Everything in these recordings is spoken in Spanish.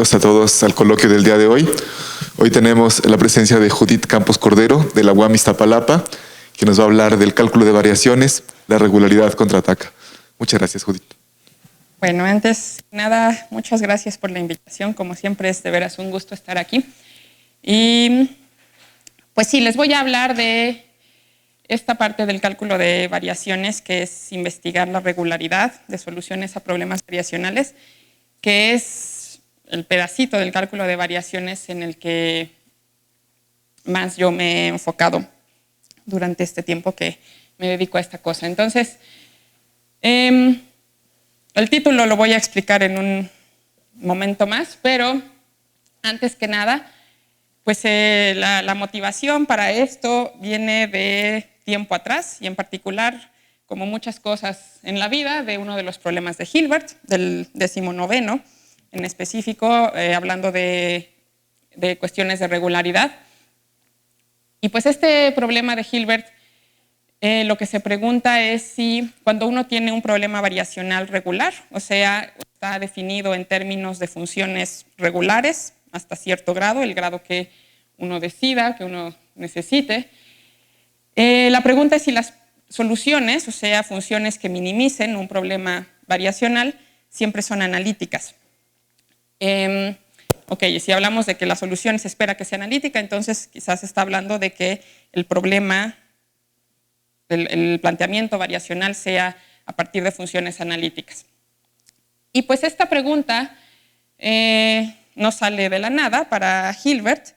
A todos al coloquio del día de hoy. Hoy tenemos la presencia de Judith Campos Cordero de la UAM Iztapalapa, que nos va a hablar del cálculo de variaciones, la regularidad contraataca. Muchas gracias, Judith. Bueno, antes que nada, muchas gracias por la invitación. Como siempre, es de veras un gusto estar aquí. Y pues sí, les voy a hablar de esta parte del cálculo de variaciones, que es investigar la regularidad de soluciones a problemas variacionales, que es el pedacito del cálculo de variaciones en el que más yo me he enfocado durante este tiempo que me dedico a esta cosa. Entonces, el título lo voy a explicar en un momento más, pero antes que nada, pues la motivación para esto viene de tiempo atrás y en particular, como muchas cosas en la vida, de uno de los problemas de Hilbert, del 19º, en específico, hablando de cuestiones de regularidad. Y pues este problema de Hilbert, lo que se pregunta es si cuando uno tiene un problema variacional regular, o sea, está definido en términos de funciones regulares hasta cierto grado, el grado que uno decida, que uno necesite, la pregunta es si las soluciones, o sea, funciones que minimicen un problema variacional, siempre son analíticas. Ok, si hablamos de que la solución se espera que sea analítica, entonces quizás está hablando de que el problema, el planteamiento variacional sea a partir de funciones analíticas. Y pues esta pregunta no sale de la nada para Hilbert.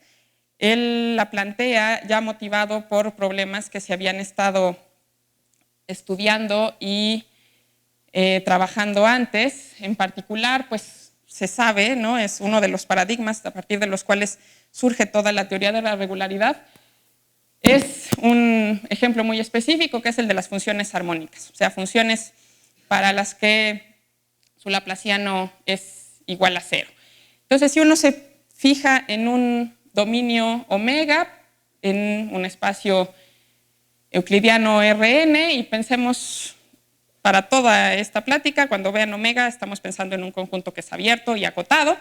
Él la plantea ya motivado por problemas que se habían estado estudiando y trabajando antes. En particular, pues se sabe, ¿no? Es uno de los paradigmas a partir de los cuales surge toda la teoría de la regularidad. Es un ejemplo muy específico que es el de las funciones armónicas, o sea, funciones para las que su laplaciano es igual a 0. Entonces, si uno se fija en un dominio omega, en un espacio euclidiano Rn, y pensemos para toda esta plática, cuando vean omega, estamos pensando en un conjunto que es abierto y acotado.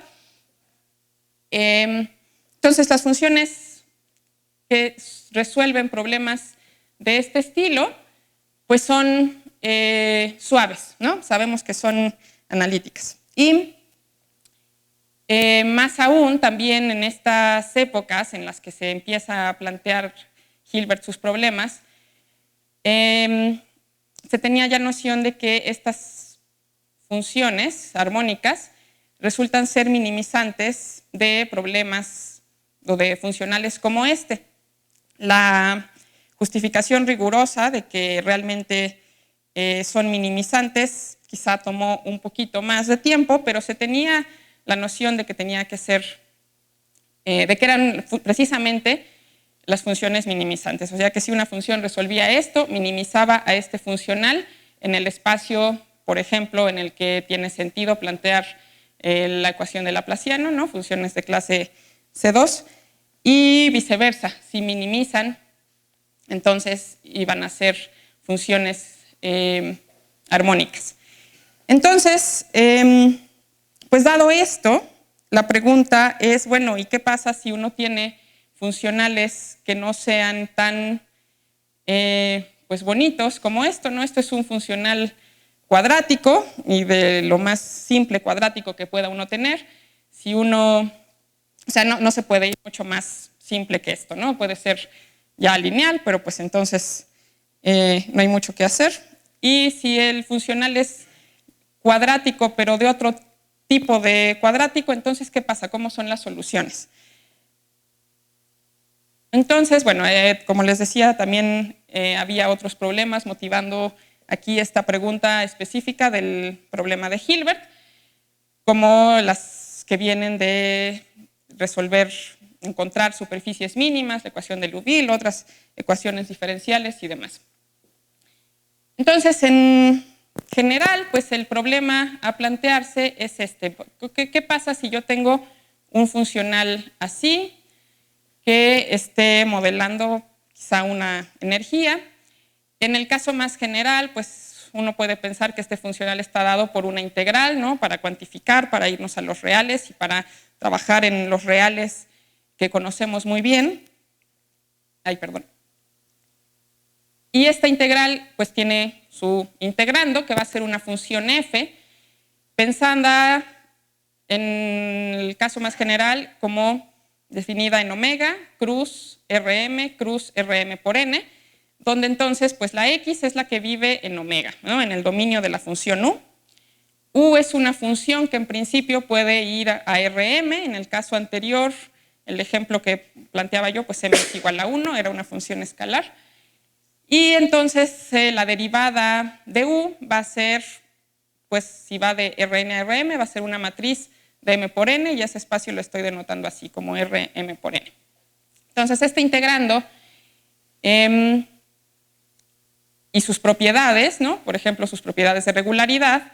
Entonces, las funciones que resuelven problemas de este estilo, pues son suaves, ¿no? Sabemos que son analíticas. Y más aún, también en estas épocas en las que se empieza a plantear Hilbert sus problemas, se tenía ya noción de que estas funciones armónicas resultan ser minimizantes de problemas o de funcionales como este. La justificación rigurosa de que realmente son minimizantes quizá tomó un poquito más de tiempo, pero se tenía la noción de que tenía que ser, de que eran precisamente las funciones minimizantes. O sea que si una función resolvía esto, minimizaba a este funcional en el espacio, por ejemplo, en el que tiene sentido plantear la ecuación de Laplaciano, ¿no? Funciones de clase C2, y viceversa. Si minimizan, entonces iban a ser funciones armónicas. Entonces, pues dado esto, la pregunta es, bueno, ¿y qué pasa si uno tiene funcionales que no sean tan pues bonitos como esto, ¿no? Esto es un funcional cuadrático y de lo más simple cuadrático que pueda uno tener. Si uno, o sea, no se puede ir mucho más simple que esto, ¿no? Puede ser ya lineal, pero pues entonces no hay mucho que hacer. Y si el funcional es cuadrático, pero de otro tipo de cuadrático, entonces, ¿qué pasa? ¿Cómo son las soluciones? Entonces, bueno, como les decía, también había otros problemas motivando aquí esta pregunta específica del problema de Hilbert, como las que vienen de resolver, encontrar superficies mínimas, la ecuación de Liouville, otras ecuaciones diferenciales y demás. Entonces, en general, pues el problema a plantearse es este. ¿Qué pasa si yo tengo un funcional así, que esté modelando quizá una energía? En el caso más general, pues uno puede pensar que este funcional está dado por una integral, ¿no? Para cuantificar, para irnos a los reales y para trabajar en los reales que conocemos muy bien. Ay, perdón. Y esta integral pues tiene su integrando, que va a ser una función f, pensando en el caso más general como definida en omega, cruz rm por n, donde entonces pues la x es la que vive en omega, ¿no? En el dominio de la función u. U es una función que en principio puede ir a Rm. En el caso anterior, el ejemplo que planteaba yo, pues m es igual a 1, era una función escalar. Y entonces la derivada de u va a ser, pues si va de Rn a Rm, va a ser una matriz de m por n, y ese espacio lo estoy denotando así como Rm por n. Entonces este integrando y sus propiedades, ¿no? Por ejemplo, sus propiedades de regularidad,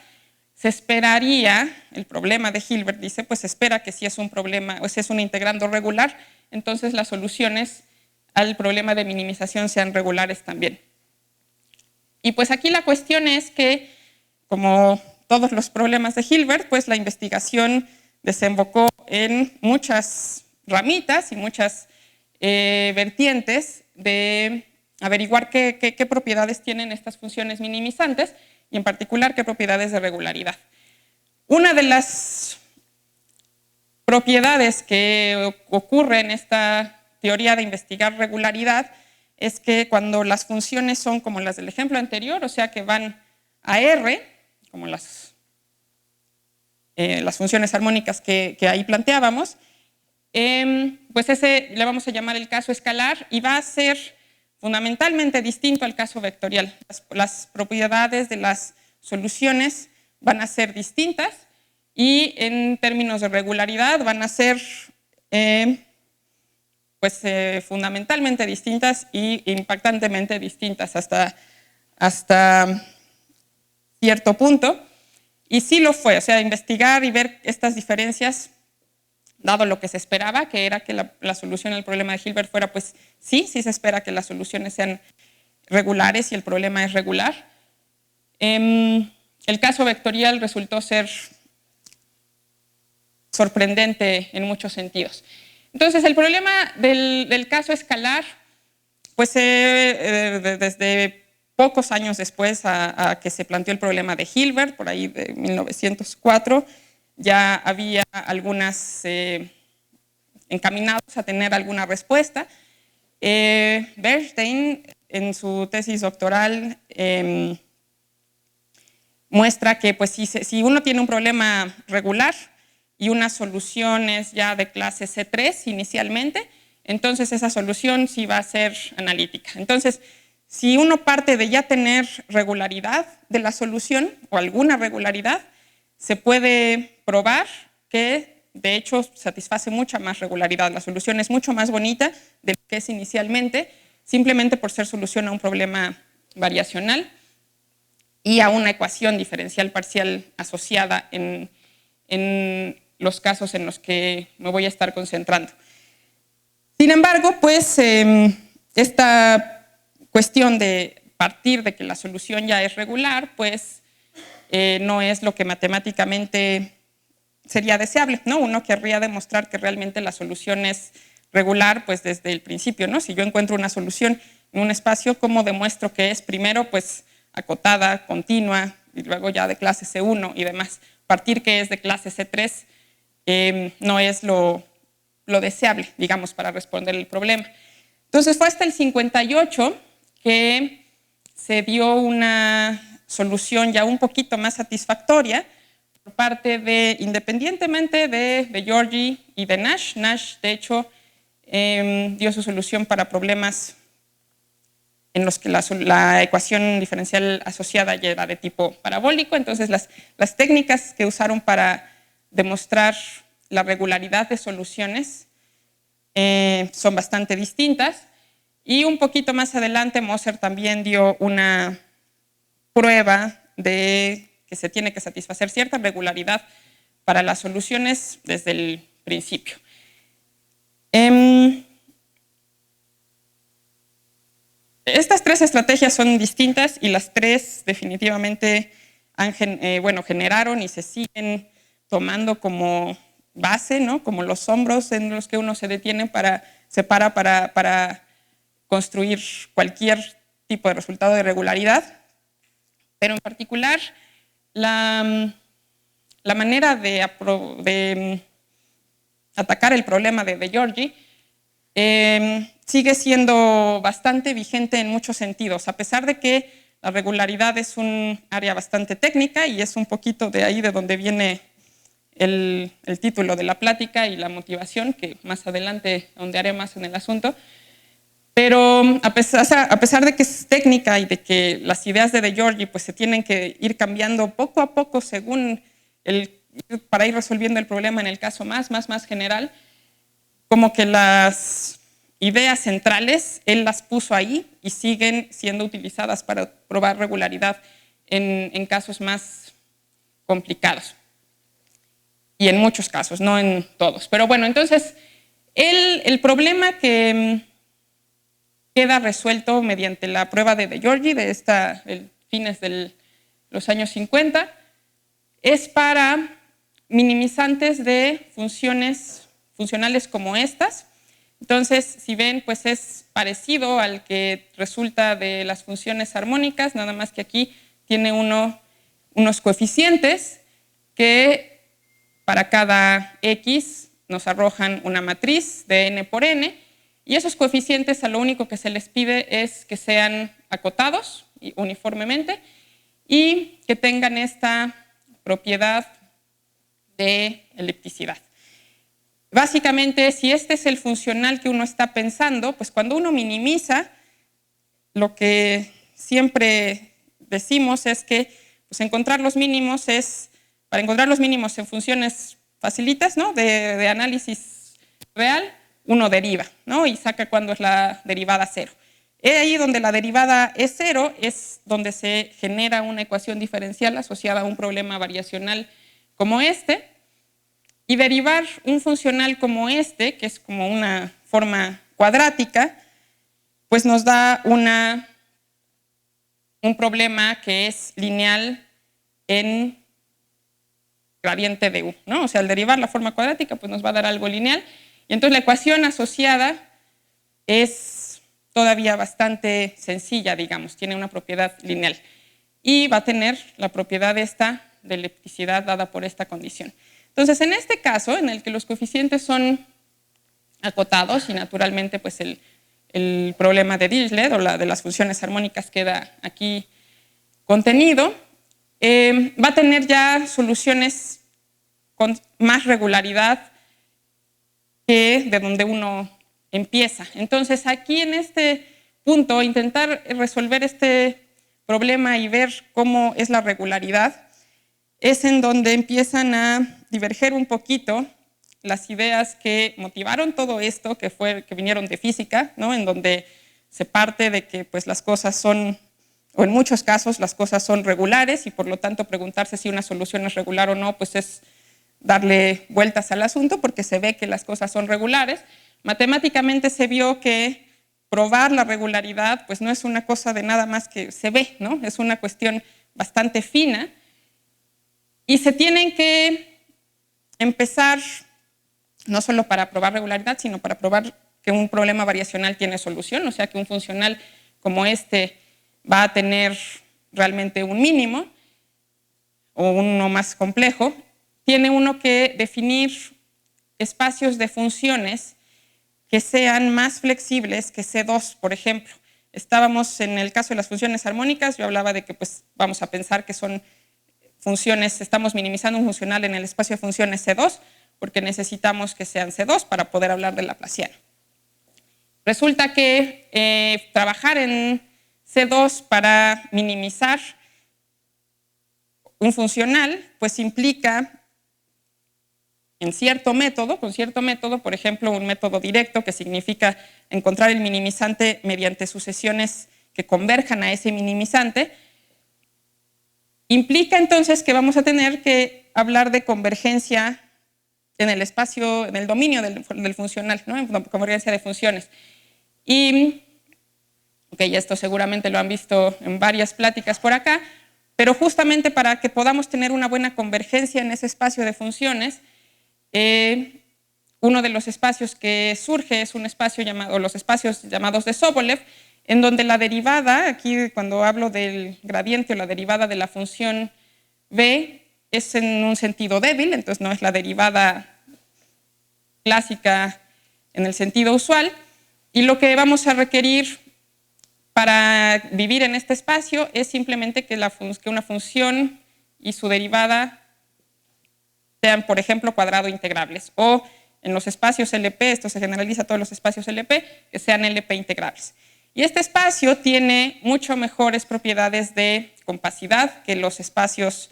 se esperaría, el problema de Hilbert dice, pues se espera que si es un problema, o si es un integrando regular, entonces las soluciones al problema de minimización sean regulares también. Y pues aquí la cuestión es que, como todos los problemas de Hilbert, pues la investigación desembocó en muchas ramitas y muchas vertientes de averiguar qué propiedades tienen estas funciones minimizantes y en particular qué propiedades de regularidad. Una de las propiedades que ocurre en esta teoría de investigar regularidad es que cuando las funciones son como las del ejemplo anterior, o sea que van a R, como las funciones armónicas que ahí planteábamos, pues ese le vamos a llamar el caso escalar y va a ser fundamentalmente distinto al caso vectorial. Las propiedades de las soluciones van a ser distintas y en términos de regularidad van a ser fundamentalmente distintas y impactantemente distintas hasta cierto punto. Y sí lo fue, o sea, investigar y ver estas diferencias, dado lo que se esperaba, que era que la solución al problema de Hilbert fuera, pues sí se espera que las soluciones sean regulares y el problema es regular. El caso vectorial resultó ser sorprendente en muchos sentidos. Entonces, el problema del caso escalar, pues desde pocos años después a que se planteó el problema de Hilbert, por ahí de 1904, ya había algunas encaminados a tener alguna respuesta. Bernstein, en su tesis doctoral, muestra que pues, si uno tiene un problema regular y una solución es ya de clase C3 inicialmente, entonces esa solución sí va a ser analítica. Entonces, si uno parte de ya tener regularidad de la solución o alguna regularidad, se puede probar que de hecho satisface mucha más regularidad. La solución es mucho más bonita de lo que es inicialmente, simplemente por ser solución a un problema variacional y a una ecuación diferencial parcial asociada en los casos en los que me voy a estar concentrando. Sin embargo, pues esta cuestión de partir de que la solución ya es regular, pues no es lo que matemáticamente sería deseable, ¿no? Uno querría demostrar que realmente la solución es regular, pues desde el principio, ¿no? Si yo encuentro una solución en un espacio, ¿cómo demuestro que es primero, pues acotada, continua, y luego ya de clase C1 y demás? Partir que es de clase C3 no es lo deseable, digamos, para responder el problema. Entonces fue hasta el 58 que se dio una solución ya un poquito más satisfactoria por parte de, independientemente de Giorgi y de Nash. Nash, de hecho, dio su solución para problemas en los que la ecuación diferencial asociada ya era de tipo parabólico. Entonces, las técnicas que usaron para demostrar la regularidad de soluciones son bastante distintas. Y un poquito más adelante, Moser también dio una prueba de que se tiene que satisfacer cierta regularidad para las soluciones desde el principio. Estas tres estrategias son distintas y las tres definitivamente generaron y se siguen tomando como base, ¿no? Como los hombros en los que uno se para para construir cualquier tipo de resultado de regularidad, pero en particular la manera de atacar el problema de De Giorgi sigue siendo bastante vigente en muchos sentidos, a pesar de que la regularidad es un área bastante técnica y es un poquito de ahí de donde viene el título de la plática y la motivación, que más adelante ahondaré más en el asunto. Pero a pesar de que es técnica y de que las ideas de De Giorgi pues, se tienen que ir cambiando poco a poco según para ir resolviendo el problema en el caso más general, como que las ideas centrales él las puso ahí y siguen siendo utilizadas para probar regularidad en casos más complicados. Y en muchos casos, no en todos. Pero bueno, entonces el problema que queda resuelto mediante la prueba de De Giorgi de fines de los años 50 es para minimizantes de funcionales como estas. Entonces, si ven, pues es parecido al que resulta de las funciones armónicas, nada más que aquí tiene unos coeficientes que para cada x nos arrojan una matriz de n por n, y esos coeficientes a lo único que se les pide es que sean acotados uniformemente y que tengan esta propiedad de elipticidad. Básicamente, si este es el funcional que uno está pensando, pues cuando uno minimiza, lo que siempre decimos es que pues encontrar los mínimos para encontrar los mínimos en funciones facilitas, ¿no? de análisis real, uno deriva, ¿no? Y saca cuando es la derivada cero. Ahí donde la derivada es cero es donde se genera una ecuación diferencial asociada a un problema variacional como este, y derivar un funcional como este, que es como una forma cuadrática, pues nos da un problema que es lineal en gradiente de u, ¿no? O sea, al derivar la forma cuadrática, pues nos va a dar algo lineal. Y entonces la ecuación asociada es todavía bastante sencilla, digamos, tiene una propiedad lineal. Y va a tener la propiedad esta de elipticidad dada por esta condición. Entonces, en este caso, en el que los coeficientes son acotados y naturalmente pues el problema de Dirichlet o de las funciones armónicas queda aquí contenido, va a tener ya soluciones con más regularidad que de donde uno empieza. Entonces, aquí en este punto, intentar resolver este problema y ver cómo es la regularidad, es en donde empiezan a diverger un poquito las ideas que motivaron todo esto, que vinieron de física, ¿no? En donde se parte de que pues, las cosas son, o en muchos casos las cosas son regulares y por lo tanto preguntarse si una solución es regular o no, pues es darle vueltas al asunto porque se ve que las cosas son regulares. Matemáticamente se vio que probar la regularidad pues no es una cosa de nada más que se ve, ¿no? Es una cuestión bastante fina y se tienen que empezar no solo para probar regularidad, sino para probar que un problema variacional tiene solución, o sea que un funcional como este va a tener realmente un mínimo o uno más complejo. Tiene uno que definir espacios de funciones que sean más flexibles que C2, por ejemplo. Estábamos en el caso de las funciones armónicas, yo hablaba de que pues, vamos a pensar que son funciones, estamos minimizando un funcional en el espacio de funciones C2, porque necesitamos que sean C2 para poder hablar de laplaciano. Resulta que trabajar en C2 para minimizar un funcional, pues implica con cierto método, por ejemplo, un método directo que significa encontrar el minimizante mediante sucesiones que converjan a ese minimizante, implica entonces que vamos a tener que hablar de convergencia en el espacio, en el dominio del funcional, ¿no? En convergencia de funciones. Y, ya esto seguramente lo han visto en varias pláticas por acá, pero justamente para que podamos tener una buena convergencia en ese espacio de funciones, Uno de los espacios que surge es un espacio llamado, los espacios llamados de Sobolev, en donde la derivada, aquí cuando hablo del gradiente o la derivada de la función b, es en un sentido débil, entonces no es la derivada clásica en el sentido usual, y lo que vamos a requerir para vivir en este espacio es simplemente que una función y su derivada sean, por ejemplo, cuadrado integrables, o en los espacios LP, esto se generaliza a todos los espacios LP, que sean LP integrables. Y este espacio tiene mucho mejores propiedades de compacidad que los espacios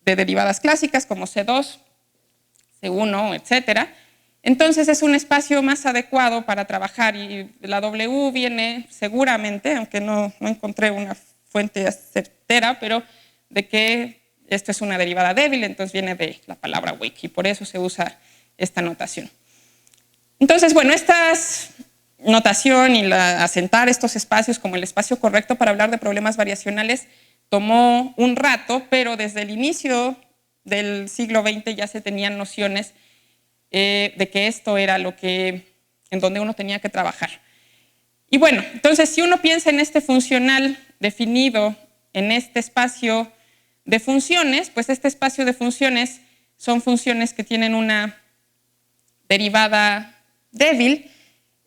de derivadas clásicas como C2, C1, etc. Entonces es un espacio más adecuado para trabajar y la W viene seguramente, aunque no encontré una fuente certera, pero de que esto es una derivada débil, entonces viene de la palabra weak y por eso se usa esta notación. Entonces, bueno, esta notación y asentar estos espacios como el espacio correcto para hablar de problemas variacionales tomó un rato, pero desde el inicio del siglo XX ya se tenían nociones de que esto era en donde uno tenía que trabajar. Y bueno, entonces si uno piensa en este funcional definido en este espacio de funciones, pues este espacio de funciones son funciones que tienen una derivada débil,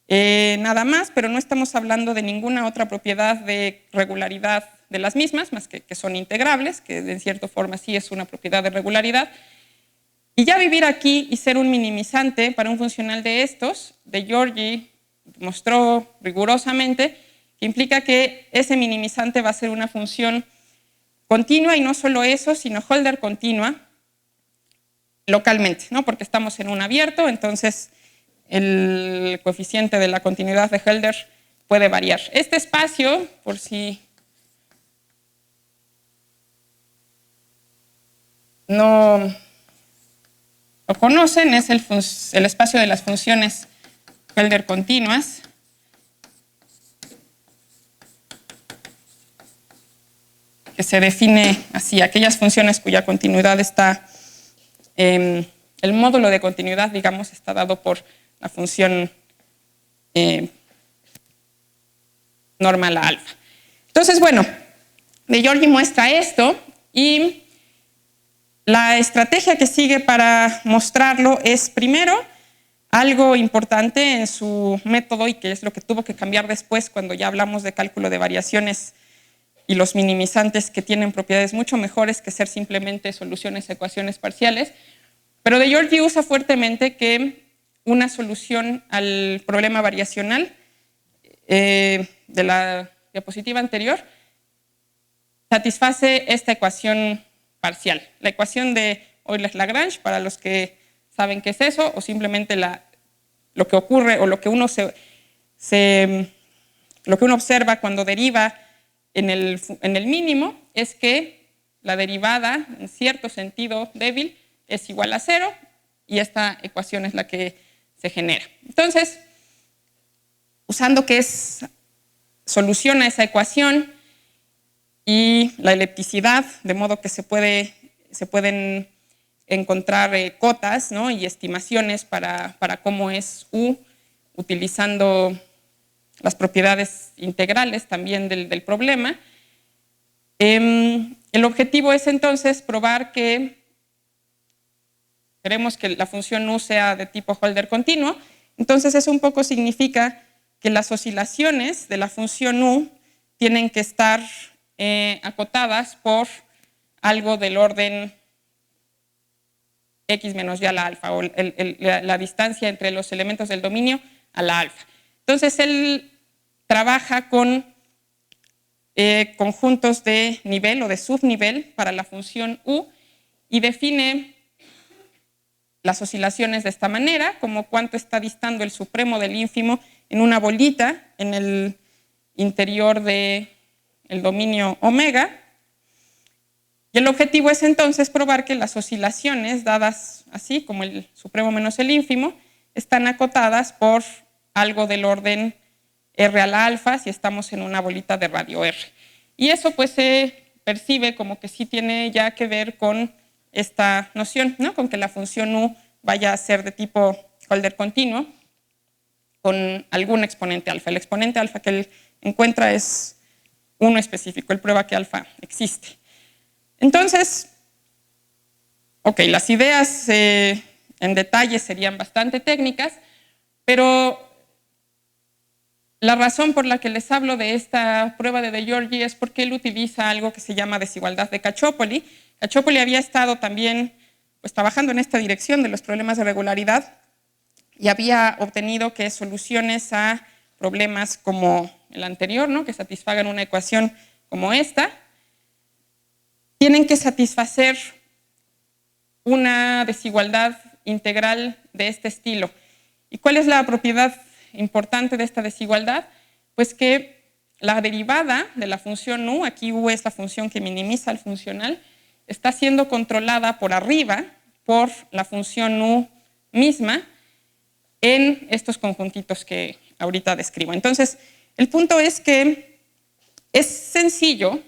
nada más, pero no estamos hablando de ninguna otra propiedad de regularidad de las mismas, más que son integrables, que en cierta forma sí es una propiedad de regularidad. Y ya vivir aquí y ser un minimizante para un funcional de estos, de Giorgi mostró rigurosamente que implica que ese minimizante va a ser una función continua, y no solo eso, sino Hölder continua localmente, ¿no? Porque estamos en un abierto, entonces el coeficiente de la continuidad de Hölder puede variar. Este espacio, por si no lo conocen, es el espacio de las funciones Hölder continuas. Que se define así, aquellas funciones cuya continuidad está, el módulo de continuidad, digamos, está dado por la función normal a alfa. Entonces, bueno, de Giorgi muestra esto y la estrategia que sigue para mostrarlo es, primero, algo importante en su método y que es lo que tuvo que cambiar después cuando ya hablamos de cálculo de variaciones y los minimizantes, que tienen propiedades mucho mejores que ser simplemente soluciones a ecuaciones parciales. Pero de Giorgi usa fuertemente que una solución al problema variacional de la diapositiva anterior satisface esta ecuación parcial. La ecuación de Euler-Lagrange, para los que saben qué es eso, o simplemente lo que ocurre o lo que uno observa cuando deriva en el mínimo, es que la derivada, en cierto sentido débil, es igual a 0, y esta ecuación es la que se genera. Entonces, usando que soluciona esa ecuación y la elipticidad, de modo que se pueden encontrar cotas, ¿no? Y estimaciones para cómo es U, utilizando las propiedades integrales también del problema. El objetivo es entonces probar que queremos que la función U sea de tipo Hölder continuo. Entonces eso un poco significa que las oscilaciones de la función U tienen que estar acotadas por algo del orden x menos y a la alfa, o la distancia entre los elementos del dominio a la alfa. Entonces él trabaja con conjuntos de nivel o de subnivel para la función U y define las oscilaciones de esta manera, como cuánto está distando el supremo del ínfimo en una bolita en el interior del dominio omega. Y el objetivo es entonces probar que las oscilaciones dadas así, como el supremo menos el ínfimo, están acotadas por algo del orden R a la alfa si estamos en una bolita de radio R. Y eso pues se percibe como que sí tiene ya que ver con esta noción, ¿no? Con que la función U vaya a ser de tipo Hölder continuo con algún exponente alfa. El exponente alfa que él encuentra es uno específico, él prueba que alfa existe. Entonces, ok, las ideas en detalle serían bastante técnicas, pero la razón por la que les hablo de esta prueba de De Giorgi es porque él utiliza algo que se llama desigualdad de Cacciopoli. Cacciopoli había estado también pues, trabajando en esta dirección de los problemas de regularidad y había obtenido que soluciones a problemas como el anterior, ¿no? Que satisfagan una ecuación como esta, tienen que satisfacer una desigualdad integral de este estilo. ¿Y cuál es la propiedad importante de esta desigualdad? Pues que la derivada de la función u, aquí u es la función que minimiza el funcional, está siendo controlada por arriba por la función u misma en estos conjuntitos que ahorita describo. Entonces, el punto es que es sencillo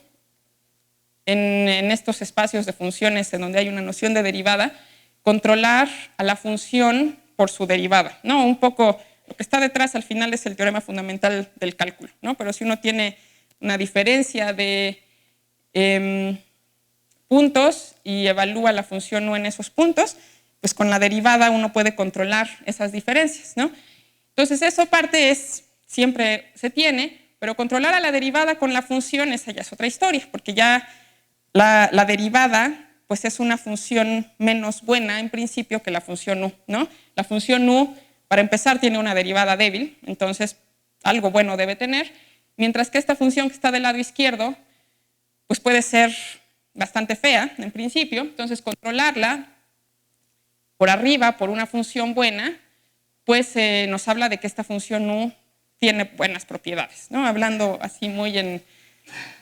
en estos espacios de funciones en donde hay una noción de derivada, controlar a la función por su derivada, ¿no? Un poco lo que está detrás al final es el teorema fundamental del cálculo, ¿no? Pero si uno tiene una diferencia de puntos y evalúa la función u en esos puntos, pues con la derivada uno puede controlar esas diferencias, ¿no? Entonces, eso parte siempre se tiene, pero controlar a la derivada con la función, esa ya es otra historia, porque ya la derivada pues es una función menos buena en principio que la función u, ¿no? La función u, para empezar, tiene una derivada débil, entonces algo bueno debe tener, mientras que esta función que está del lado izquierdo pues puede ser bastante fea en principio, entonces controlarla por arriba por una función buena, pues nos habla de que esta función u tiene buenas propiedades, ¿no? Hablando así muy en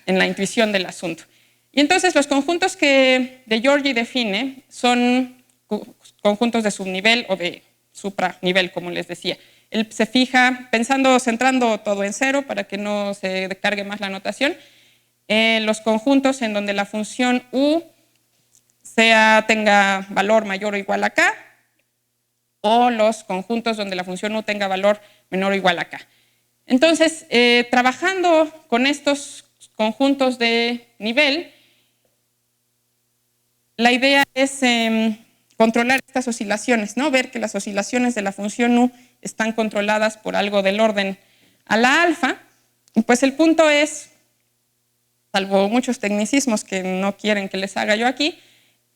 la intuición del asunto. Y entonces los conjuntos que De Giorgi define son conjuntos de subnivel o de supranivel, como les decía. Él se fija, centrando todo en cero para que no se cargue más la notación, los conjuntos en donde la función u tenga valor mayor o igual a k, o los conjuntos donde la función u tenga valor menor o igual a k. Entonces, trabajando con estos conjuntos de nivel, la idea es controlar estas oscilaciones, ¿no? Ver que las oscilaciones de la función u están controladas por algo del orden a la alfa. Y pues el punto es, salvo muchos tecnicismos que no quieren que les haga yo aquí,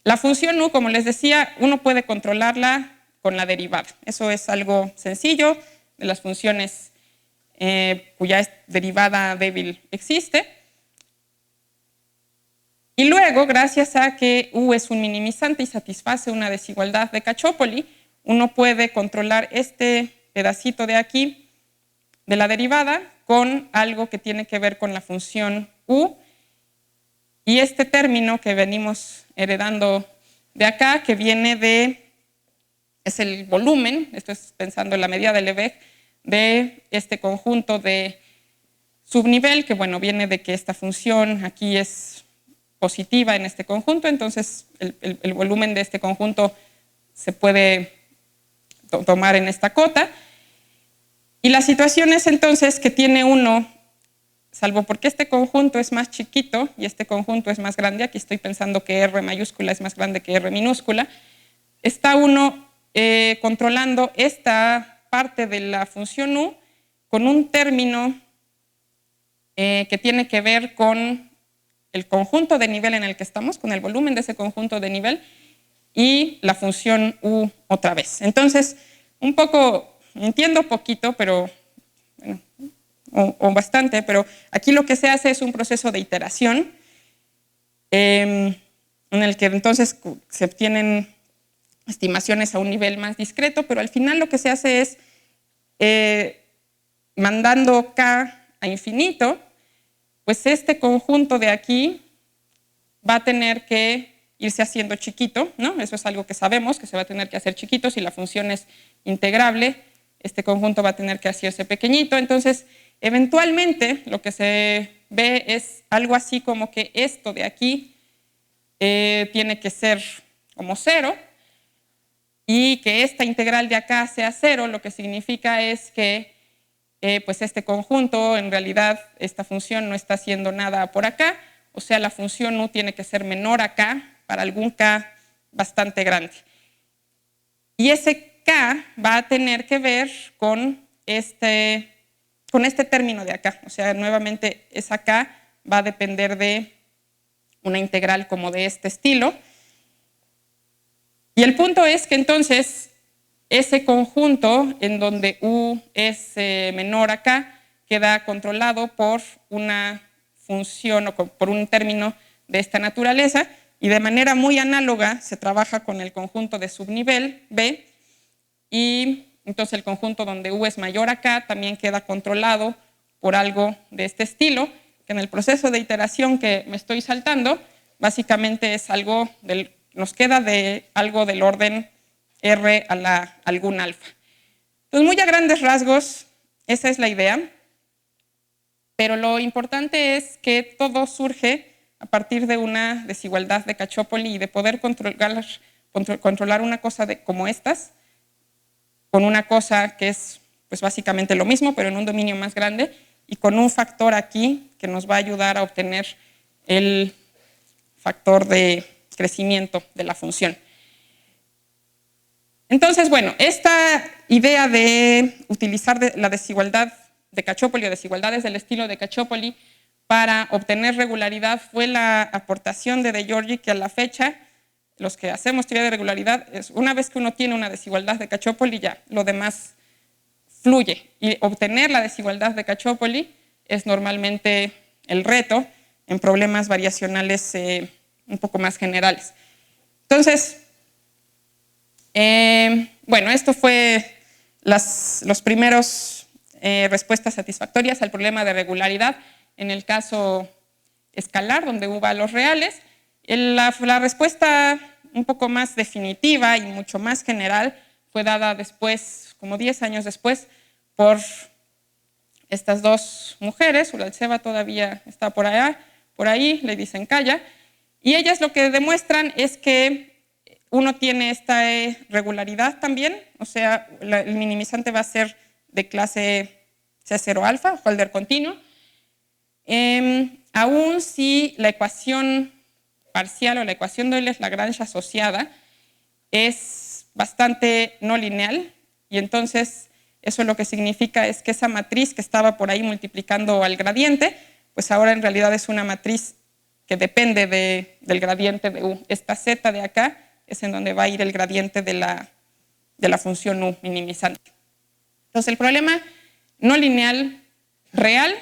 la función u, como les decía, uno puede controlarla con la derivada. Eso es algo sencillo de las funciones cuya derivada débil existe. Y luego, gracias a que u es un minimizante y satisface una desigualdad de Cacciopoli, uno puede controlar este pedacito de aquí de la derivada con algo que tiene que ver con la función u, y este término que venimos heredando de acá, que viene es el volumen, esto es pensando en la medida de Lebesgue, de este conjunto de subnivel, que bueno, viene de que esta función aquí es positiva en este conjunto, entonces el volumen de este conjunto se puede tomar en esta cota. Y la situación es entonces que tiene uno, salvo porque este conjunto es más chiquito y este conjunto es más grande, aquí estoy pensando que R mayúscula es más grande que R minúscula, está uno controlando esta parte de la función u con un término que tiene que ver con el conjunto de nivel en el que estamos, con el volumen de ese conjunto de nivel y la función u otra vez. Entonces, un poco, entiendo poquito, pero bueno, o bastante, pero aquí lo que se hace es un proceso de iteración en el que entonces se obtienen estimaciones a un nivel más discreto, pero al final lo que se hace es mandando k a infinito, pues este conjunto de aquí va a tener que irse haciendo chiquito, ¿no? Eso es algo que sabemos, que se va a tener que hacer chiquito. Si la función es integrable, este conjunto va a tener que hacerse pequeñito. Entonces, eventualmente, lo que se ve es algo así como que esto de aquí tiene que ser como cero. y que esta integral de acá sea 0, lo que significa es que pues este conjunto, en realidad, esta función no está haciendo nada por acá, o sea, la función u tiene que ser menor acá para algún k bastante grande. Y ese k va a tener que ver con este término de acá, o sea, nuevamente esa k va a depender de una integral como de este estilo. Y el punto es que entonces ese conjunto en donde u es menor a k queda controlado por una función o por un término de esta naturaleza, y de manera muy análoga se trabaja con el conjunto de subnivel B, y entonces el conjunto donde u es mayor a k también queda controlado por algo de este estilo, que en el proceso de iteración que me estoy saltando, básicamente es algo nos queda de algo del orden r a algún alfa. Entonces, muy a grandes rasgos, esa es la idea, pero lo importante es que todo surge a partir de una desigualdad de Cacciopoli y de poder controlar una cosa como estas, con una cosa que es pues básicamente lo mismo, pero en un dominio más grande, y con un factor aquí que nos va a ayudar a obtener el factor de crecimiento de la función. Entonces, bueno, esta idea de utilizar la desigualdad de Cacciopoli o desigualdades del estilo de Cacciopoli para obtener regularidad fue la aportación de Giorgi, que a la fecha, los que hacemos teoría de regularidad, una vez que uno tiene una desigualdad de Cacciopoli, ya lo demás fluye. Y obtener la desigualdad de Cacciopoli es normalmente el reto en problemas variacionales un poco más generales. Entonces, bueno, esto fue los primeros respuestas satisfactorias al problema de regularidad en el caso escalar, donde u va a los reales. La respuesta un poco más definitiva y mucho más general fue dada después, como 10 años después, por estas dos mujeres. Uraltseva todavía está por ahí, le dicen Kaya, y ellas lo que demuestran es que uno tiene esta regularidad también, o sea, el minimizante va a ser de clase C0 alfa, Hölder continuo, aún si la ecuación parcial o la ecuación de Euler-Lagrange asociada es bastante no lineal, y entonces eso lo que significa es que esa matriz que estaba por ahí multiplicando al gradiente, pues ahora en realidad es una matriz que depende del gradiente de u. Esta z de acá es en donde va a ir el gradiente de la función u minimizante. Entonces el problema no lineal real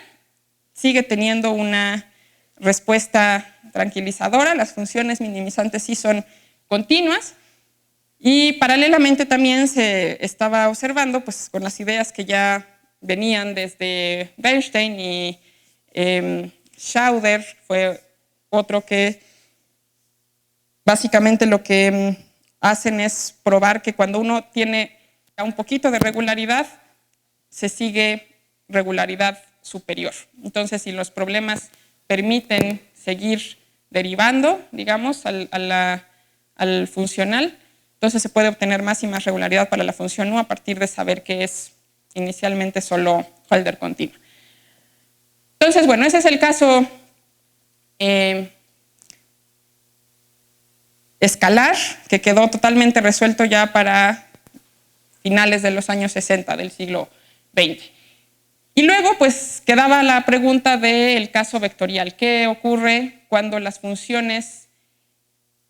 sigue teniendo una respuesta tranquilizadora, las funciones minimizantes sí son continuas, y paralelamente también se estaba observando, pues con las ideas que ya venían desde Bernstein y Schauder, fue otro que básicamente lo que hacen es probar que cuando uno tiene un poquito de regularidad, se sigue regularidad superior. Entonces, si los problemas permiten seguir derivando, digamos, al funcional, entonces se puede obtener más y más regularidad para la función u a partir de saber que es inicialmente solo Hölder continuo. Entonces, bueno, ese es el caso escalar, que quedó totalmente resuelto ya para finales de los años 60 del siglo XX. Y luego, pues, quedaba la pregunta del caso vectorial. ¿Qué ocurre cuando las funciones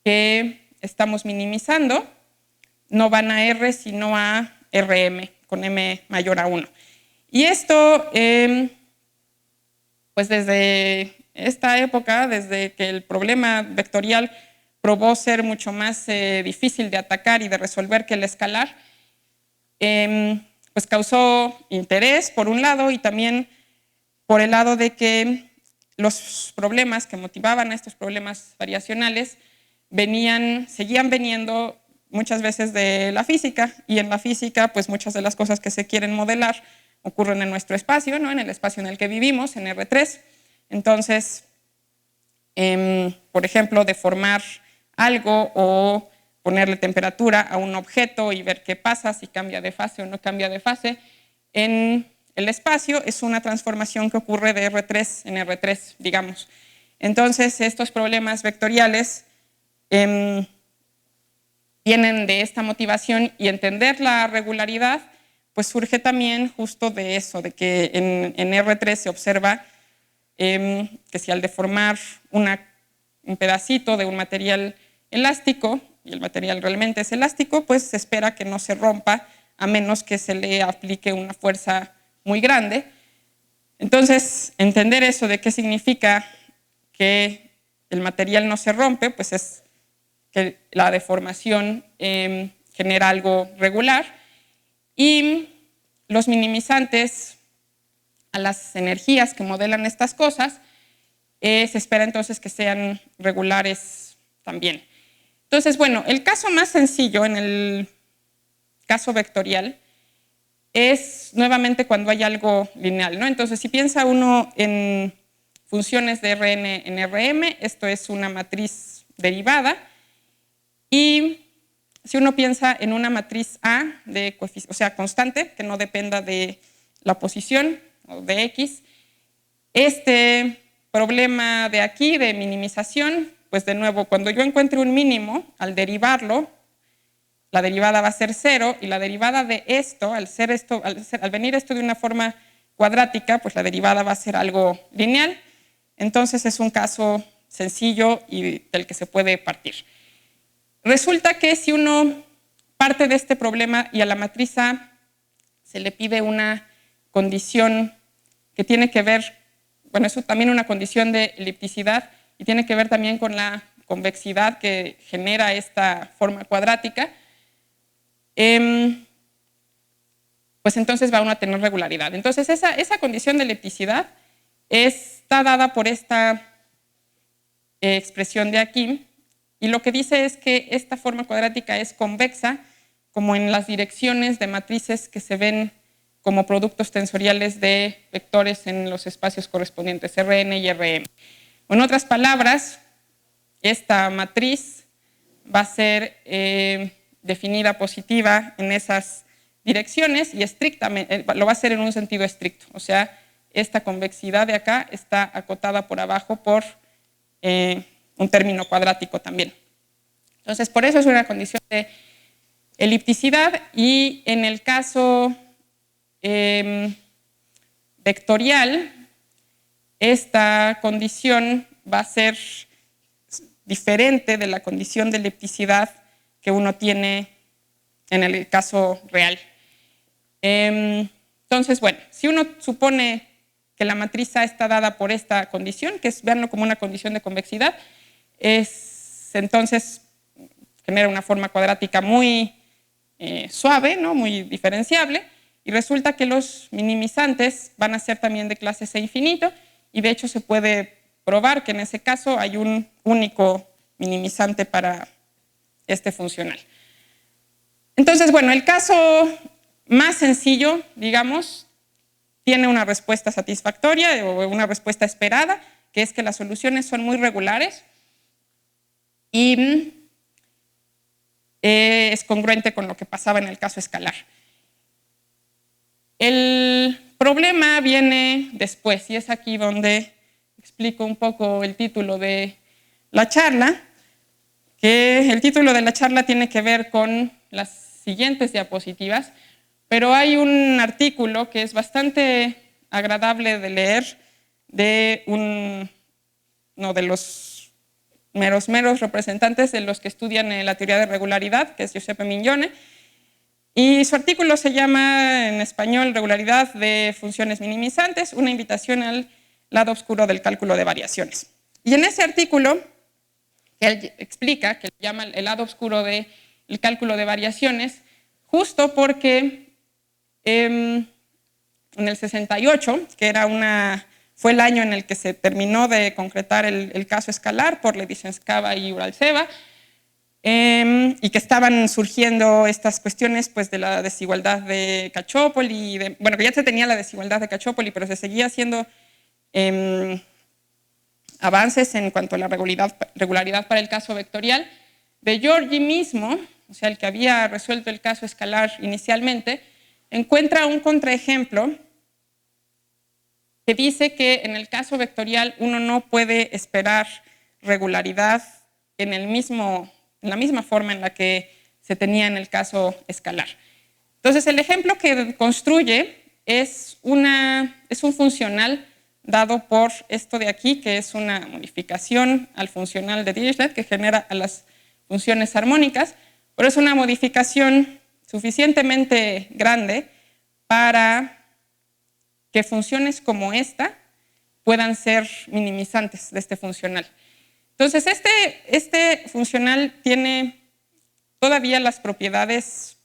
que estamos minimizando no van a R, sino a Rm, con m mayor a 1? Y esto, pues desde esta época, desde que el problema vectorial probó ser mucho más difícil de atacar y de resolver que el escalar, pues causó interés por un lado y también por el lado de que los problemas que motivaban a estos problemas variacionales seguían veniendo muchas veces de la física, y en la física pues muchas de las cosas que se quieren modelar ocurren en nuestro espacio, ¿no? En el espacio en el que vivimos, en R3. Entonces, por ejemplo, deformar algo o ponerle temperatura a un objeto y ver qué pasa, si cambia de fase o no cambia de fase en el espacio, es una transformación que ocurre de R3 en R3, digamos. Entonces, estos problemas vectoriales vienen de esta motivación, y entender la regularidad pues surge también justo de eso, de que en R3 se observa que si al deformar un pedacito de un material elástico, y el material realmente es elástico, pues se espera que no se rompa a menos que se le aplique una fuerza muy grande. Entonces, entender eso de qué significa que el material no se rompe, pues es que la deformación genera algo regular, y los minimizantes a las energías que modelan estas cosas se espera entonces que sean regulares también. Entonces, bueno, el caso más sencillo en el caso vectorial es nuevamente cuando hay algo lineal, ¿no? Entonces, si piensa uno en funciones de Rn en Rm, esto es una matriz derivada, y si uno piensa en una matriz A, o sea, constante, que no dependa de la posición o de X, este problema de aquí, de minimización, pues de nuevo, cuando yo encuentre un mínimo, al derivarlo, la derivada va a ser 0, y la derivada de esto, al venir esto de una forma cuadrática, pues la derivada va a ser algo lineal. Entonces es un caso sencillo y del que se puede partir. Resulta que si uno parte de este problema y a la matriz A se le pide una condición que tiene que ver, bueno, eso también una condición de elipticidad, y tiene que ver también con la convexidad que genera esta forma cuadrática, pues entonces va uno a tener regularidad. Entonces esa condición de elipticidad está dada por esta expresión de aquí, y lo que dice es que esta forma cuadrática es convexa como en las direcciones de matrices que se ven como productos tensoriales de vectores en los espacios correspondientes, Rn y Rm. En otras palabras, esta matriz va a ser definida positiva en esas direcciones, y estrictamente lo va a hacer en un sentido estricto. O sea, esta convexidad de acá está acotada por abajo por un término cuadrático también. Entonces, por eso es una condición de elipticidad, y en el caso vectorial, esta condición va a ser diferente de la condición de elipticidad que uno tiene en el caso real. Entonces, bueno, si uno supone que la matriz A está dada por esta condición, que es, veanlo como una condición de convexidad, entonces genera una forma cuadrática muy suave, ¿no? Muy diferenciable, y resulta que los minimizantes van a ser también de clase C infinito, y de hecho se puede probar que en ese caso hay un único minimizante para este funcional. Entonces, bueno, el caso más sencillo, digamos, tiene una respuesta satisfactoria o una respuesta esperada, que es que las soluciones son muy regulares y es congruente con lo que pasaba en el caso escalar. El problema viene después, y es aquí donde explico un poco el título de la charla, que el título de la charla tiene que ver con las siguientes diapositivas, pero hay un artículo que es bastante agradable de leer de uno de los meros representantes de los que estudian la teoría de regularidad, que es Giuseppe Mignone, y su artículo se llama en español Regularidad de funciones minimizantes, una invitación al lado oscuro del cálculo de variaciones. Y en ese artículo, él explica que llama el lado oscuro del cálculo de variaciones, justo porque en el 68, que fue el año en el que se terminó de concretar el caso escalar por Ledyshenskaya y Uraltseva, y que estaban surgiendo estas cuestiones pues, de la desigualdad de Cacciopoli, bueno, que ya se tenía la desigualdad de Cacciopoli, pero se seguía haciendo avances en cuanto a la regularidad para el caso vectorial. De Giorgi mismo, o sea, el que había resuelto el caso escalar inicialmente, encuentra un contraejemplo que dice que en el caso vectorial uno no puede esperar regularidad en la misma forma en la que se tenía en el caso escalar. Entonces, el ejemplo que construye es un funcional dado por esto de aquí, que es una modificación al funcional de Dirichlet que genera a las funciones armónicas, pero es una modificación suficientemente grande para que funciones como esta puedan ser minimizantes de este funcional. Entonces, este funcional tiene todavía las propiedades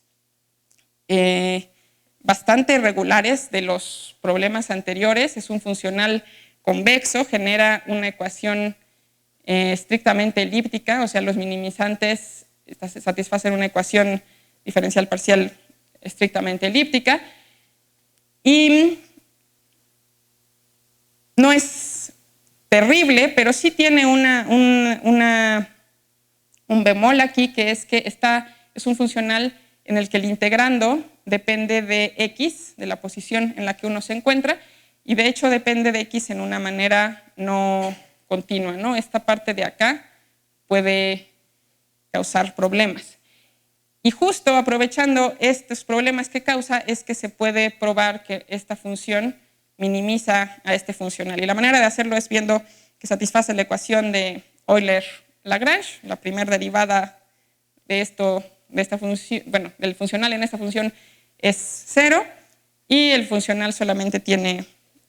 bastante regulares de los problemas anteriores. Es un funcional convexo, genera una ecuación estrictamente elíptica, o sea, los minimizantes satisfacen una ecuación diferencial parcial estrictamente elíptica. Y no es terrible, pero sí tiene un bemol aquí, que es un funcional en el que el integrando depende de x, de la posición en la que uno se encuentra, y de hecho depende de x en una manera no continua, ¿no? Esta parte de acá puede causar problemas. Y justo aprovechando estos problemas que causa es que se puede probar que esta función minimiza a este funcional. Y la manera de hacerlo es viendo que satisface la ecuación de Euler-Lagrange, la primera derivada de esta función, bueno, el funcional en esta función es 0 y el funcional solamente tiene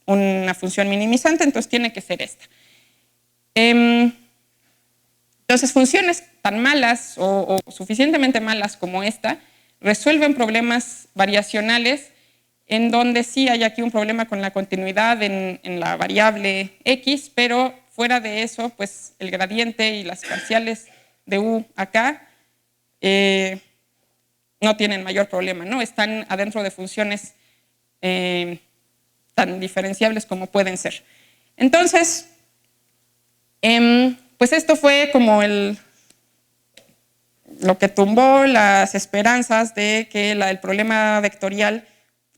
una función minimizante, entonces tiene que ser esta. Entonces, funciones tan malas o suficientemente malas como esta resuelven problemas variacionales en donde sí hay aquí un problema con la continuidad en la variable x, pero fuera de eso, pues el gradiente y las parciales de u acá no tienen mayor problema, ¿no? Están adentro de funciones tan diferenciables como pueden ser. Entonces, pues esto fue como lo que tumbó las esperanzas de que el problema vectorial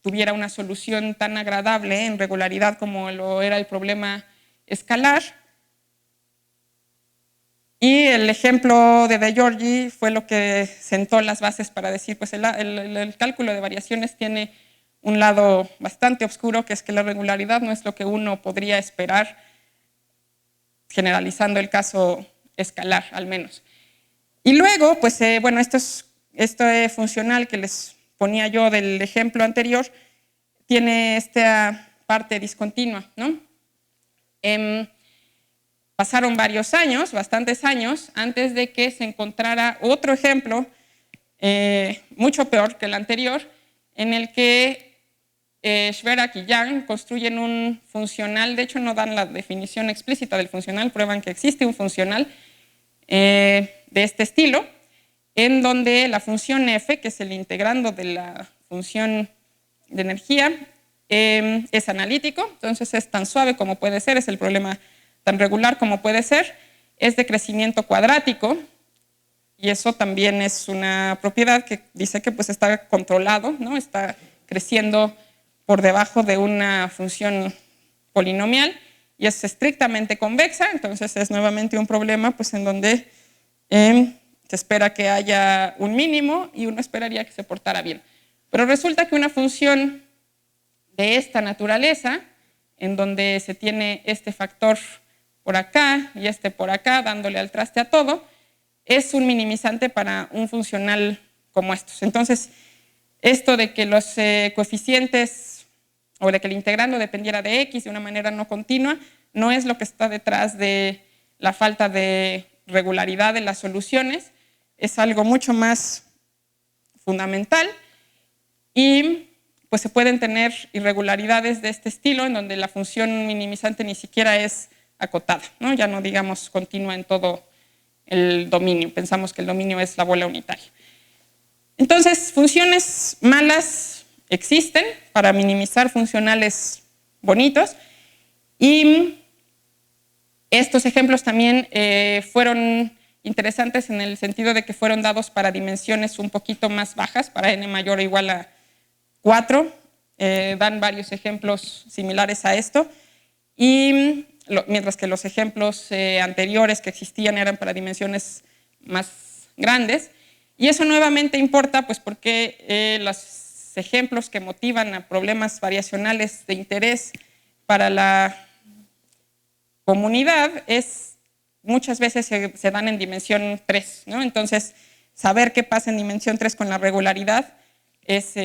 tuviera una solución tan agradable en regularidad como lo era el problema escalar. Y el ejemplo de Giorgi fue lo que sentó las bases para decir, pues el cálculo de variaciones tiene un lado bastante oscuro, que es que la regularidad no es lo que uno podría esperar, generalizando el caso escalar al menos. Y luego, pues bueno, este funcional que les ponía yo del ejemplo anterior tiene esta parte discontinua, ¿no? Pasaron varios años, bastantes años, antes de que se encontrara otro ejemplo mucho peor que el anterior, en el que Schwerak y Yang construyen un funcional. De hecho no dan la definición explícita del funcional, prueban que existe un funcional de este estilo, en donde la función f, que es el integrando de la función de energía, es analítico, entonces es tan suave como puede ser, es el problema tan regular como puede ser, es de crecimiento cuadrático, y eso también es una propiedad que dice que pues está controlado, ¿no? Está creciendo por debajo de una función polinomial y es estrictamente convexa, entonces es nuevamente un problema pues, en donde se espera que haya un mínimo y uno esperaría que se portara bien. Pero resulta que una función de esta naturaleza, en donde se tiene este factor por acá y este por acá, dándole al traste a todo, es un minimizante para un funcional como estos. Entonces, esto de que los coeficientes o de que el integrando dependiera de x de una manera no continua, no es lo que está detrás de la falta de regularidad de las soluciones, es algo mucho más fundamental y pues se pueden tener irregularidades de este estilo en donde la función minimizante ni siquiera es acotada, ¿no? Ya no digamos continua en todo el dominio, pensamos que el dominio es la bola unitaria. Entonces, funciones malas existen para minimizar funcionales bonitos y estos ejemplos también fueron interesantes en el sentido de que fueron dados para dimensiones un poquito más bajas, para n mayor o igual a 4. Dan varios ejemplos similares a esto. Y mientras que los ejemplos anteriores que existían eran para dimensiones más grandes. Y eso nuevamente importa, pues porque los ejemplos que motivan a problemas variacionales de interés para la comunidad muchas veces se dan en dimensión 3, ¿no? Entonces, saber qué pasa en dimensión 3 con la regularidad es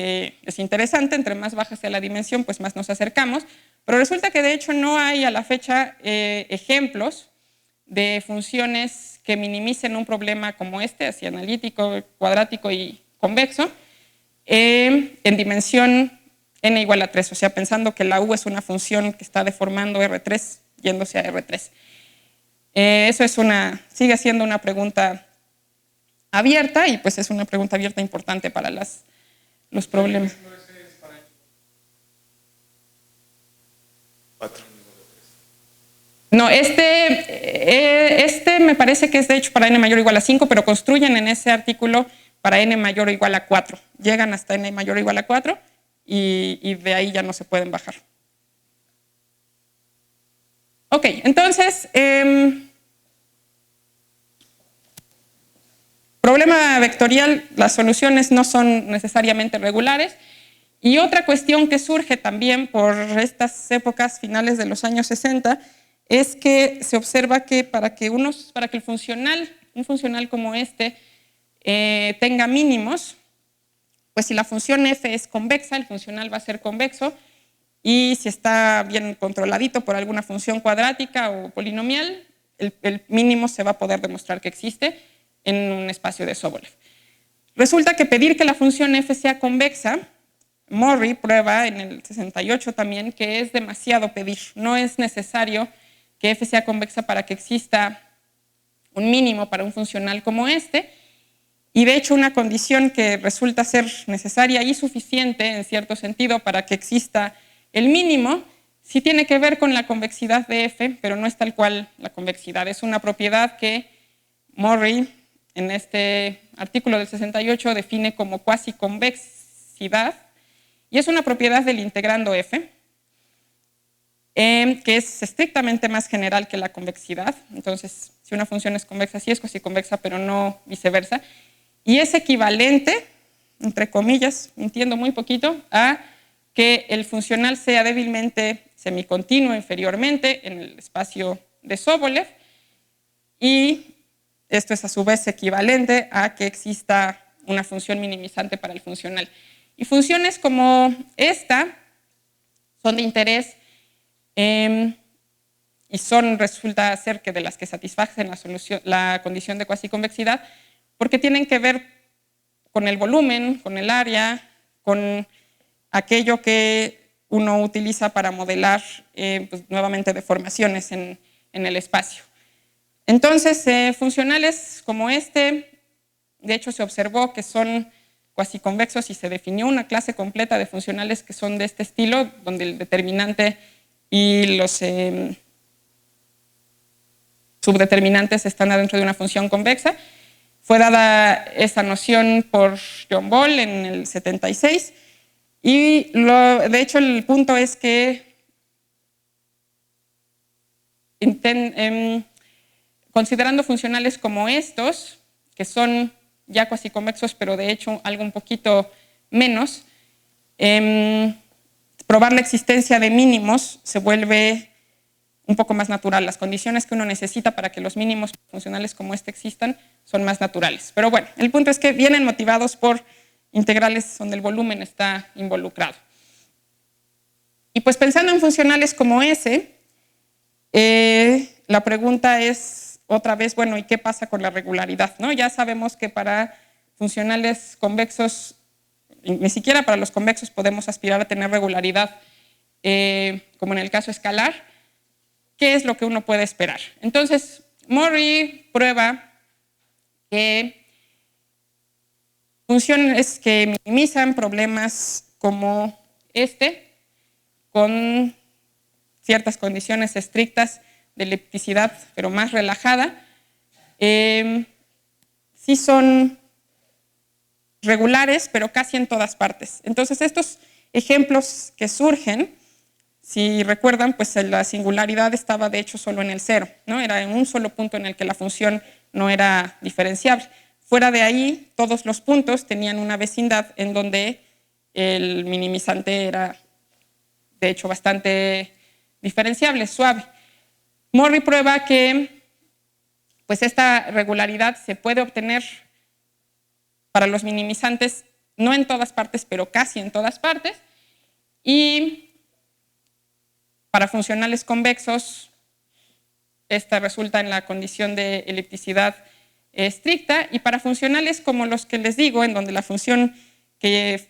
interesante. Entre más baja sea la dimensión, pues más nos acercamos. Pero resulta que de hecho no hay a la fecha ejemplos de funciones que minimicen un problema como este, así analítico, cuadrático y convexo, en dimensión n igual a 3, o sea, pensando que la u es una función que está deformando R3 yéndose a R3. Eso sigue siendo una pregunta abierta y pues es una pregunta abierta importante para los problemas. No, este me parece que es de hecho para n mayor o igual a 5, pero construyen en ese artículo para n mayor o igual a 4. Llegan hasta n mayor o igual a 4 y de ahí ya no se pueden bajar. Ok, entonces, problema vectorial, las soluciones no son necesariamente regulares. Y otra cuestión que surge también por estas épocas finales de los años 60 es que se observa que para que un funcional como este tenga mínimos, pues si la función f es convexa, el funcional va a ser convexo, y si está bien controladito por alguna función cuadrática o polinomial, el mínimo se va a poder demostrar que existe en un espacio de Sobolev. Resulta que pedir que la función f sea convexa, Morrey prueba en el 68 también que es demasiado pedir. No es necesario que f sea convexa para que exista un mínimo para un funcional como este. Y de hecho una condición que resulta ser necesaria y suficiente en cierto sentido para que exista el mínimo, sí tiene que ver con la convexidad de f, pero no es tal cual la convexidad. Es una propiedad que Morrey en este artículo del 68 define como cuasi convexidad. Y es una propiedad del integrando f, que es estrictamente más general que la convexidad. Entonces, si una función es convexa, sí es cuasiconvexa, pero no viceversa. Y es equivalente, entre comillas, entiendo muy poquito, a que el funcional sea débilmente semicontinuo inferiormente en el espacio de Sobolev. Y esto es a su vez equivalente a que exista una función minimizante para el funcional. Y funciones como esta son de interés y resulta ser que de las que satisfacen la condición de cuasiconvexidad, porque tienen que ver con el volumen, con el área, con aquello que uno utiliza para modelar pues, nuevamente deformaciones en el espacio. Entonces, funcionales como este, de hecho se observó que son cuasiconvexos y se definió una clase completa de funcionales que son de este estilo, donde el determinante y los subdeterminantes están adentro de una función convexa. Fue dada esa noción por John Ball en el 76 y de hecho el punto es que considerando funcionales como estos, que son ya cuasiconvexos, pero de hecho algo un poquito menos, probar la existencia de mínimos se vuelve un poco más natural. Las condiciones que uno necesita para que los mínimos funcionales como este existan son más naturales. Pero bueno, el punto es que vienen motivados por integrales donde el volumen está involucrado. Y pues pensando en funcionales como ese, la pregunta es otra vez, bueno, ¿y qué pasa con la regularidad? ¿No? Ya sabemos que para funcionales convexos, ni siquiera para los convexos podemos aspirar a tener regularidad, como en el caso escalar. ¿Qué es lo que uno puede esperar? Entonces, Morrey prueba que funciones que minimizan problemas como este, con ciertas condiciones estrictas de elipticidad, pero más relajada, sí son regulares, pero casi en todas partes. Entonces, estos ejemplos que surgen, si recuerdan, pues la singularidad estaba de hecho solo en el cero, ¿no? Era en un solo punto en el que la función no era diferenciable. Fuera de ahí, todos los puntos tenían una vecindad en donde el minimizante era, de hecho, bastante diferenciable, suave. Morley prueba que pues, esta regularidad se puede obtener para los minimizantes, no en todas partes, pero casi en todas partes, y para funcionales convexos, esta resulta en la condición de elipticidad estricta, y para funcionales como los que les digo, en donde la función que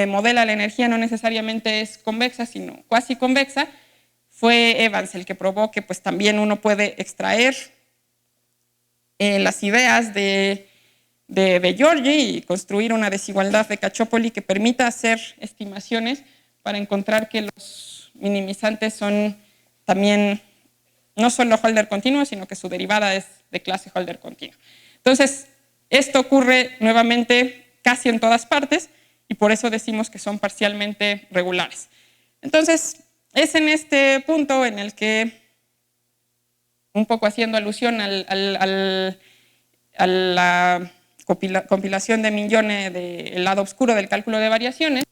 modela la energía no necesariamente es convexa, sino cuasi convexa, fue Evans el que probó que pues, también uno puede extraer las ideas de Giorgi y construir una desigualdad de Cacciopoli que permita hacer estimaciones para encontrar que los minimizantes son también no solo Hölder continuo, sino que su derivada es de clase Hölder continuo. Entonces, esto ocurre nuevamente casi en todas partes y por eso decimos que son parcialmente regulares. Entonces, es en este punto en el que, un poco haciendo alusión a la compilación de Mignone del lado oscuro del cálculo de variaciones,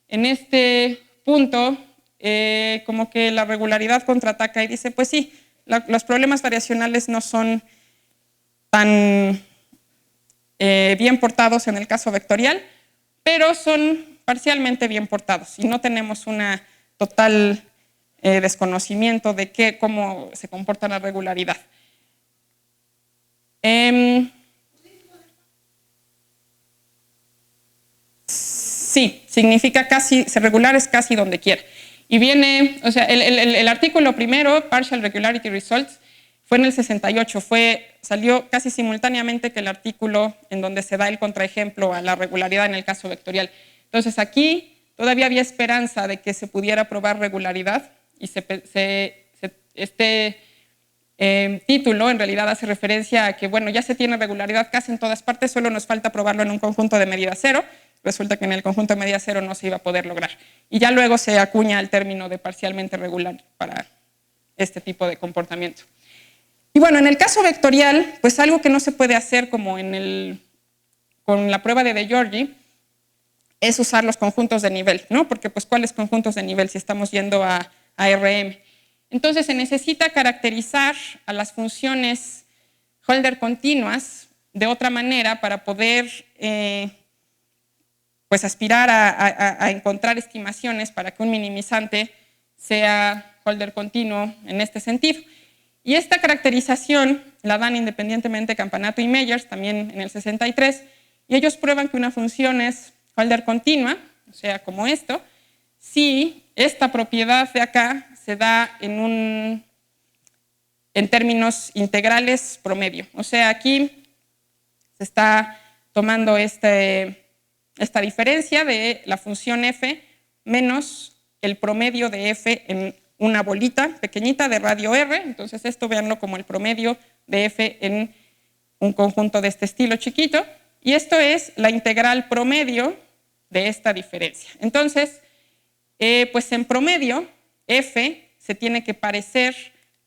en este punto, como que la regularidad contraataca y dice, pues sí, los problemas variacionales no son tan bien portados en el caso vectorial, pero son parcialmente bien portados y no tenemos una total desconocimiento de cómo se comporta la regularidad. Sí, significa casi, ser regular es casi donde quiera. Y viene, o sea, el artículo primero, Partial Regularity Results, fue en el 68, salió casi simultáneamente que el artículo en donde se da el contraejemplo a la regularidad en el caso vectorial. Entonces aquí todavía había esperanza de que se pudiera probar regularidad y este título en realidad hace referencia a que, bueno, ya se tiene regularidad casi en todas partes, solo nos falta probarlo en un conjunto de medida cero. Resulta que en el conjunto de medida cero no se iba a poder lograr. Y ya luego se acuña el término de parcialmente regular para este tipo de comportamiento. Y bueno, en el caso vectorial, pues algo que no se puede hacer como con la prueba de Giorgi es usar los conjuntos de nivel, ¿no? Porque pues ¿cuáles conjuntos de nivel si estamos yendo a RM? Entonces se necesita caracterizar a las funciones Hölder continuas de otra manera para poder pues aspirar a encontrar estimaciones para que un minimizante sea Hölder continuo en este sentido. Y esta caracterización la dan independientemente Campanato y Meyers, también en el 63, y ellos prueban que una función es Hölder continua, o sea, como esto, si esta propiedad de acá se da en términos integrales promedio. O sea, aquí se está tomando esta diferencia de la función f menos el promedio de f en una bolita pequeñita de radio r. Entonces esto véanlo como el promedio de f en un conjunto de este estilo chiquito. Y esto es la integral promedio de esta diferencia. Entonces, pues en promedio, f se tiene que parecer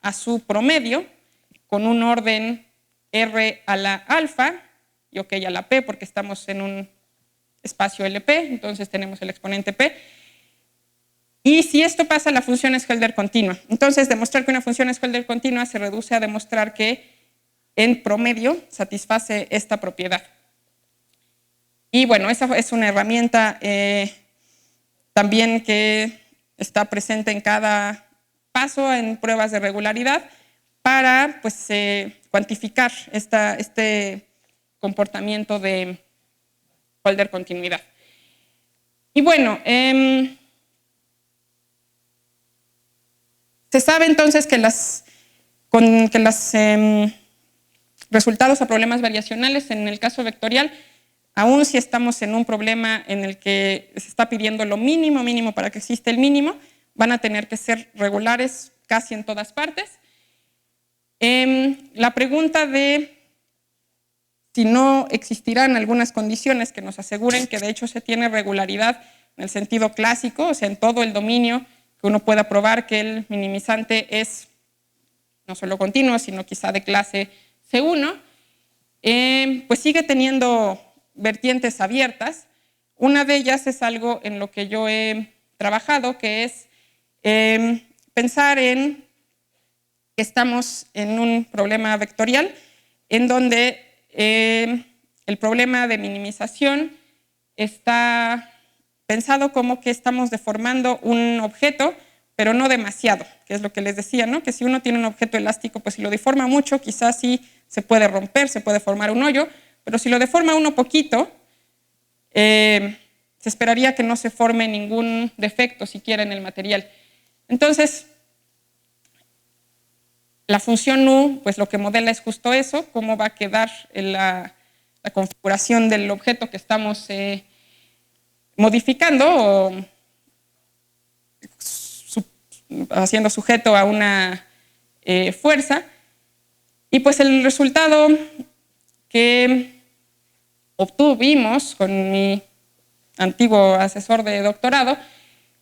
a su promedio con un orden r a la alfa y ok a la p porque estamos en un espacio LP, entonces tenemos el exponente P. Y si esto pasa, la función es Hölder continua. Entonces, demostrar que una función es Hölder continua se reduce a demostrar que en promedio satisface esta propiedad. Y bueno, esa es una herramienta también que está presente en cada paso en pruebas de regularidad para pues, cuantificar este comportamiento de Hölder continuidad. Y bueno, se sabe entonces que los resultados a problemas variacionales en el caso vectorial, aun si estamos en un problema en el que se está pidiendo lo mínimo para que exista el mínimo, van a tener que ser regulares casi en todas partes. La pregunta de si no existirán algunas condiciones que nos aseguren que de hecho se tiene regularidad en el sentido clásico, o sea, en todo el dominio, que uno pueda probar que el minimizante es no solo continuo, sino quizá de clase C1, pues sigue teniendo vertientes abiertas. Una de ellas es algo en lo que yo he trabajado, que es pensar en que estamos en un problema vectorial en donde el problema de minimización está pensado como que estamos deformando un objeto, pero no demasiado, que es lo que les decía, ¿no? Que si uno tiene un objeto elástico, pues si lo deforma mucho, quizás sí se puede romper, se puede formar un hoyo, pero si lo deforma uno poquito, se esperaría que no se forme ningún defecto siquiera en el material. Entonces, la función U, pues lo que modela es justo eso, cómo va a quedar la configuración del objeto que estamos modificando o haciendo sujeto a una fuerza. Y pues el resultado que obtuvimos con mi antiguo asesor de doctorado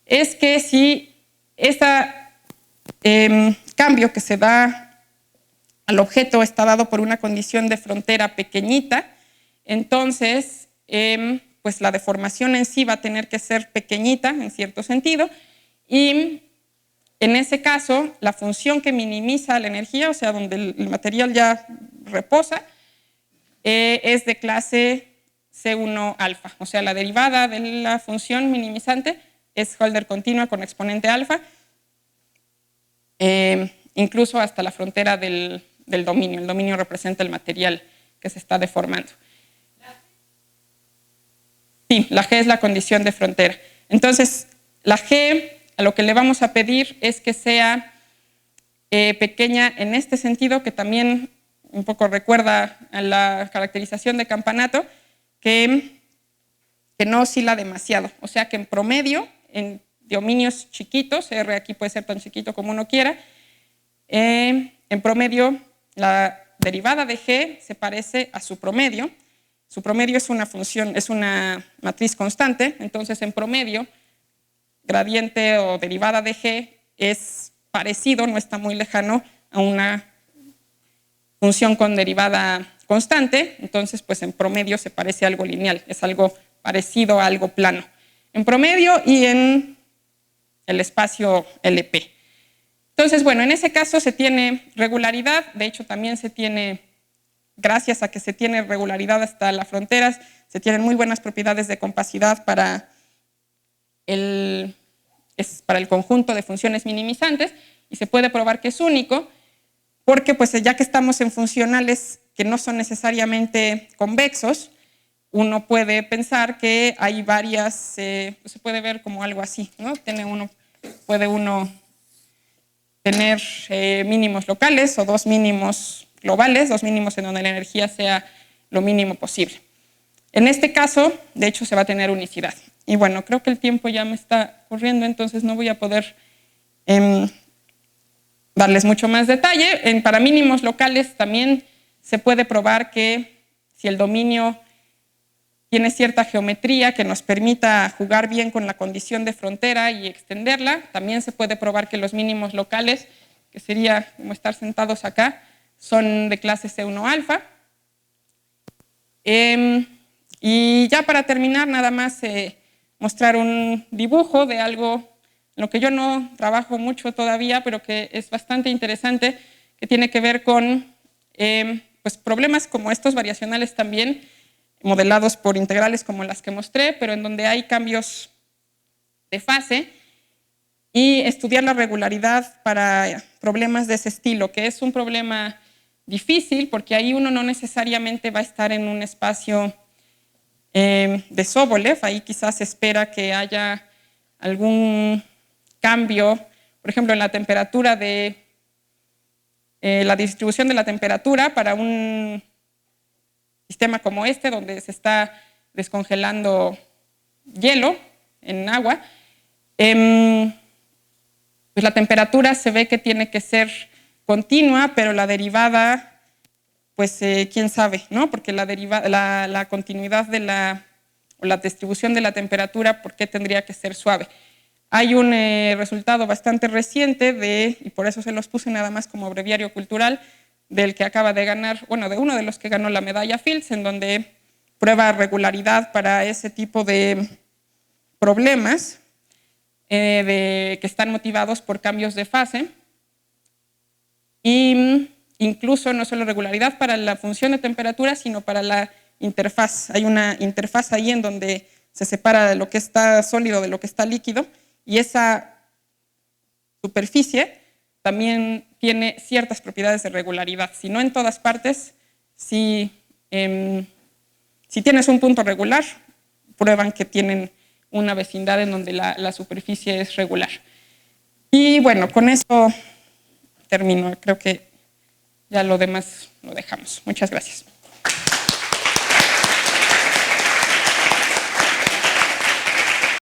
es que si este cambio que se da al objeto está dado por una condición de frontera pequeñita, entonces pues la deformación en sí va a tener que ser pequeñita en cierto sentido, y en ese caso la función que minimiza la energía, o sea, donde el material ya reposa, es de clase C1 alfa, o sea, la derivada de la función minimizante es Hölder continua con exponente alfa, incluso hasta la frontera del dominio. El dominio representa el material que se está deformando. Sí, la G es la condición de frontera. Entonces, la G, a lo que le vamos a pedir es que sea pequeña en este sentido, que también un poco recuerda a la caracterización de Campanato, que no oscila demasiado. O sea, que en promedio, en dominios chiquitos, R aquí puede ser tan chiquito como uno quiera, en promedio la derivada de G se parece a su promedio. Su promedio es una función, es una matriz constante, entonces en promedio, gradiente o derivada de G es parecido, no está muy lejano a una función con derivada constante, entonces pues en promedio se parece a algo lineal, es algo parecido a algo plano. En promedio y en el espacio LP. Entonces, bueno, en ese caso se tiene regularidad, de hecho también se tiene, gracias a que se tiene regularidad hasta las fronteras, se tienen muy buenas propiedades de compacidad para el conjunto de funciones minimizantes y se puede probar que es único porque pues ya que estamos en funcionales que no son necesariamente convexos, uno puede pensar que hay varias, se puede ver como algo así, ¿no? Puede uno tener mínimos locales o dos mínimos globales, dos mínimos en donde la energía sea lo mínimo posible. En este caso, de hecho, se va a tener unicidad. Y bueno, creo que el tiempo ya me está corriendo, entonces no voy a poder darles mucho más detalle. Para mínimos locales también se puede probar que si el dominio tiene cierta geometría que nos permita jugar bien con la condición de frontera y extenderla, también se puede probar que los mínimos locales, que sería como estar sentados acá, son de clase C1 alfa. Y ya para terminar, nada más mostrar un dibujo de algo en lo que yo no trabajo mucho todavía, pero que es bastante interesante, que tiene que ver con pues problemas como estos variacionales también, modelados por integrales como las que mostré, pero en donde hay cambios de fase, y estudiar la regularidad para problemas de ese estilo, que es un problema difícil porque ahí uno no necesariamente va a estar en un espacio de Sobolev, ahí quizás se espera que haya algún cambio, por ejemplo, en la temperatura de la distribución de la temperatura para un sistema como este, donde se está descongelando hielo en agua, pues la temperatura se ve que tiene que ser continua, pero la derivada pues quién sabe, ¿no? Porque la continuidad o la distribución de la temperatura, ¿por qué tendría que ser suave? Hay un resultado bastante reciente y por eso se los puse nada más como breviario cultural, del que acaba de ganar, bueno, de uno de los que ganó la medalla Fields, en donde prueba regularidad para ese tipo de problemas que están motivados por cambios de fase. Y incluso no solo regularidad para la función de temperatura, sino para la interfaz. Hay una interfaz ahí en donde se separa lo que está sólido de lo que está líquido, y esa superficie también tiene ciertas propiedades de regularidad. Si no en todas partes, si tienes un punto regular, prueban que tienen una vecindad en donde la superficie es regular. Y bueno, con eso termino. Creo que ya lo demás lo dejamos. Muchas gracias.